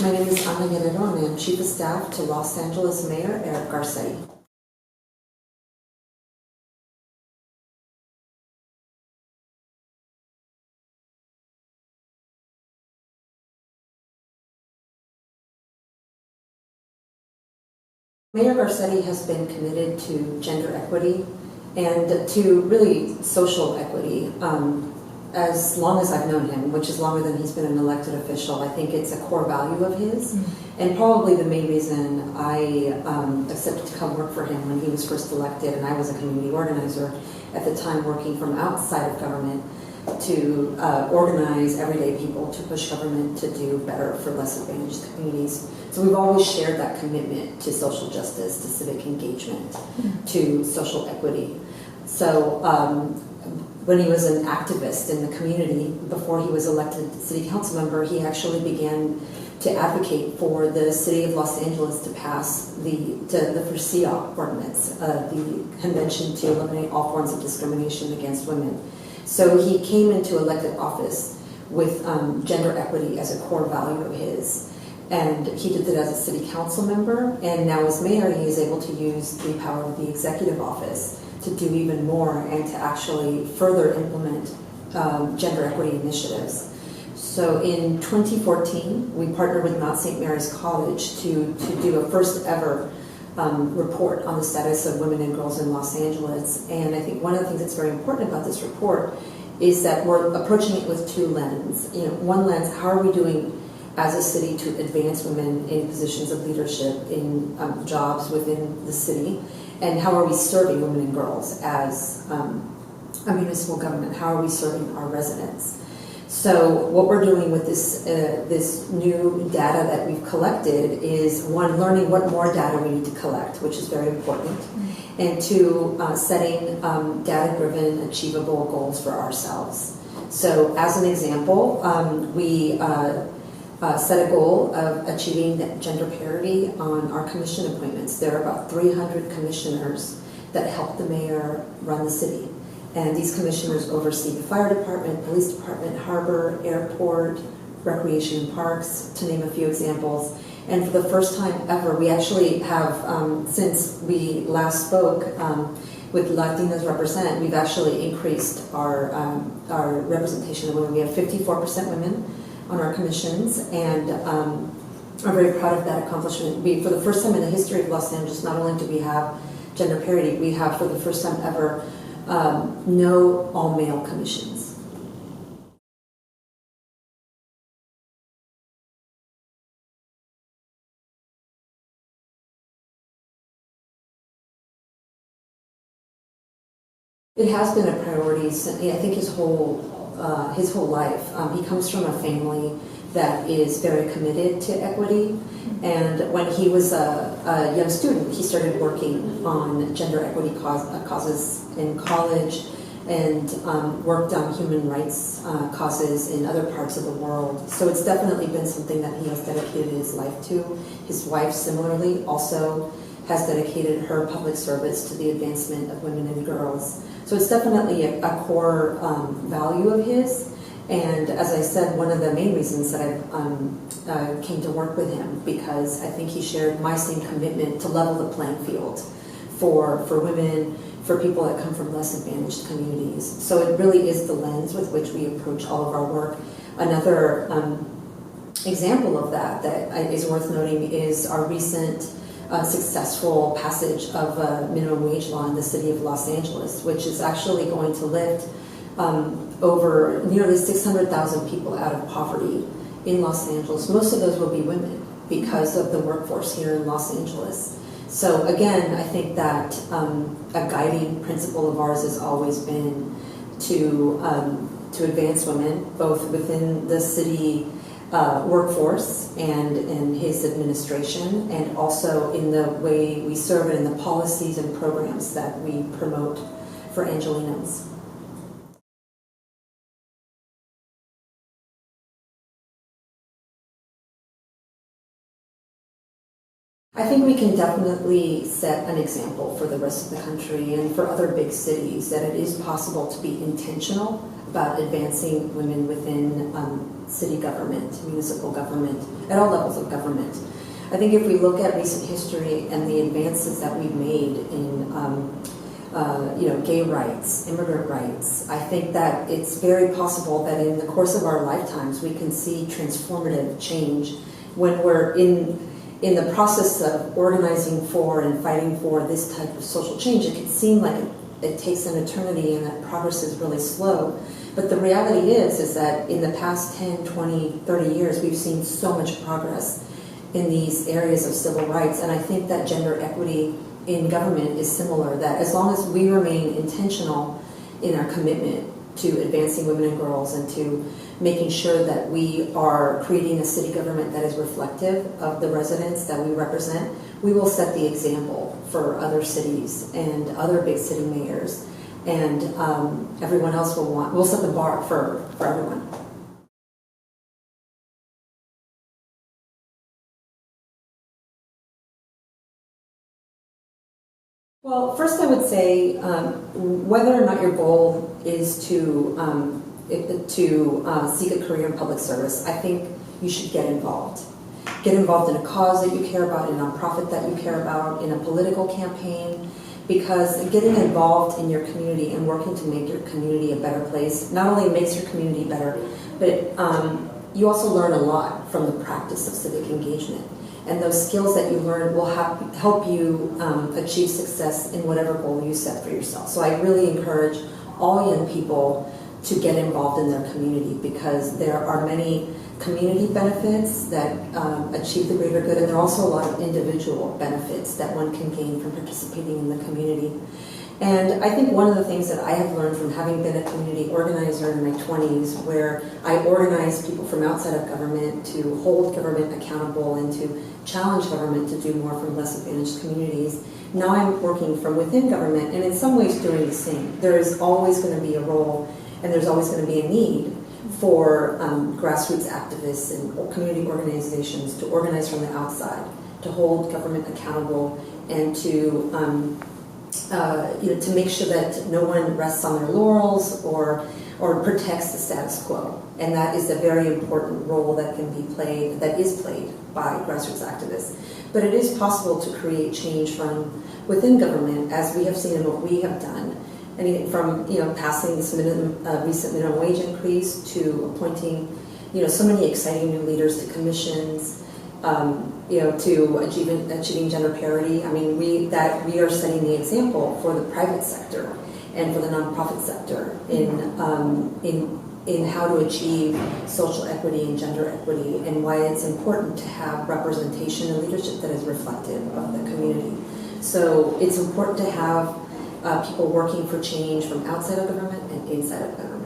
My name is Guerrero, and I am Chief of Staff to Los Angeles Mayor Eric Garcetti. Mayor Garcetti has been committed to gender equity and to really social equity as long as I've known him, which is longer than he's been an elected official. I think it's a core value of his, and probably the main reason I accepted to come work for him when he was first elected, and I was a community organizer at the time working from outside of government to organize everyday people to push government to do better for less advantaged communities. So we've always shared that commitment to social justice, to civic engagement, to social equity. So when he was an activist in the community, before he was elected city council member, he actually began to advocate for the city of Los Angeles to pass the FRCIA ordinance, the Convention to Eliminate All Forms of Discrimination Against Women. So he came into elected office with gender equity as a core value of his. And he did it as a city council member, and now as mayor he is able to use the power of the executive office to do even more and to actually further implement gender equity initiatives. So in 2014, we partnered with Mount St. Mary's College to do a first ever report on the status of women and girls in Los Angeles. And I think one of the things that's very important about this report is that we're approaching it with two lenses. One lens, how are we doing as a city to advance women in positions of leadership in jobs within the city, and how are we serving women and girls as a municipal government? How are we serving our residents? So what we're doing with this new data that we've collected is, one, learning what more data we need to collect, which is very important, and two, setting data-driven, achievable goals for ourselves. So as an example, we set a goal of achieving gender parity on our commission appointments. There are about 300 commissioners that help the mayor run the city. And these commissioners oversee the fire department, police department, harbor, airport, recreation and parks, to name a few examples. And for the first time ever, we actually have, since we last spoke with Latinas Represent, we've actually increased our representation of women. We have 54% women on our commissions, and are very proud of that accomplishment. For the first time in the history of Los Angeles, not only do we have gender parity, we have for the first time ever no all-male commissions. It has been a priority since, I think, his whole life. He comes from a family that is very committed to equity, and when he was a young student, he started working on gender equity causes in college, and worked on human rights causes in other parts of the world. So it's definitely been something that he has dedicated his life to. His wife, similarly, also has dedicated her public service to the advancement of women and girls. So it's definitely a core value of his. And as I said, one of the main reasons that I came to work with him, because I think he shared my same commitment to level the playing field for women, for people that come from less advantaged communities. So it really is the lens with which we approach all of our work. Another example of that is worth noting is our recent successful passage of a minimum wage law in the city of Los Angeles, which is actually going to lift over nearly 600,000 people out of poverty in Los Angeles. Most of those will be women because of the workforce here in Los Angeles. So again, I think that a guiding principle of ours has always been to advance women, both within the city workforce and in his administration, and also in the way we serve it in the policies and programs that we promote for Angelinos. I think we can definitely set an example for the rest of the country and for other big cities that it is possible to be intentional about advancing women within city government, municipal government, at all levels of government. I think if we look at recent history and the advances that we've made in gay rights, immigrant rights, I think that it's very possible that in the course of our lifetimes we can see transformative change when we're in the process of organizing for and fighting for this type of social change. It can seem like it takes an eternity and that progress is really slow. But the reality is that in the past 10, 20, 30 years, we've seen so much progress in these areas of civil rights. And I think that gender equity in government is similar, that as long as we remain intentional in our commitment to advancing women and girls and to making sure that we are creating a city government that is reflective of the residents that we represent, we will set the example for other cities and other big city mayors, and everyone else we'll set the bar for everyone. Well, first I would say whether or not your goal is to seek a career in public service, I think you should get involved. Get involved in a cause that you care about, in a nonprofit that you care about, in a political campaign, because getting involved in your community and working to make your community a better place not only makes your community better, but you also learn a lot from the practice of civic engagement. And those skills that you learn will help you achieve success in whatever goal you set for yourself. So I really encourage all young people to get involved in their community, because there are many community benefits that achieve the greater good, and there are also a lot of individual benefits that one can gain from participating in the community. And I think one of the things that I have learned from having been a community organizer in my 20s, where I organized people from outside of government to hold government accountable and to challenge government to do more from less advantaged communities, now I'm working from within government and in some ways doing the same. There is always going to be a role and there's always going to be a need for grassroots activists and community organizations to organize from the outside, to hold government accountable, and to to make sure that no one rests on their laurels or protects the status quo. And that is a very important role that is played by grassroots activists. But it is possible to create change from within government, as we have seen in what we have done. Anything from passing this recent minimum wage increase to appointing so many exciting new leaders to commissions, to achieving gender parity. I mean, we are setting the example for the private sector and for the nonprofit sector in how to achieve social equity and gender equity, and why it's important to have representation and leadership that is reflective of the community. So it's important to have people working for change from outside of government and inside of government.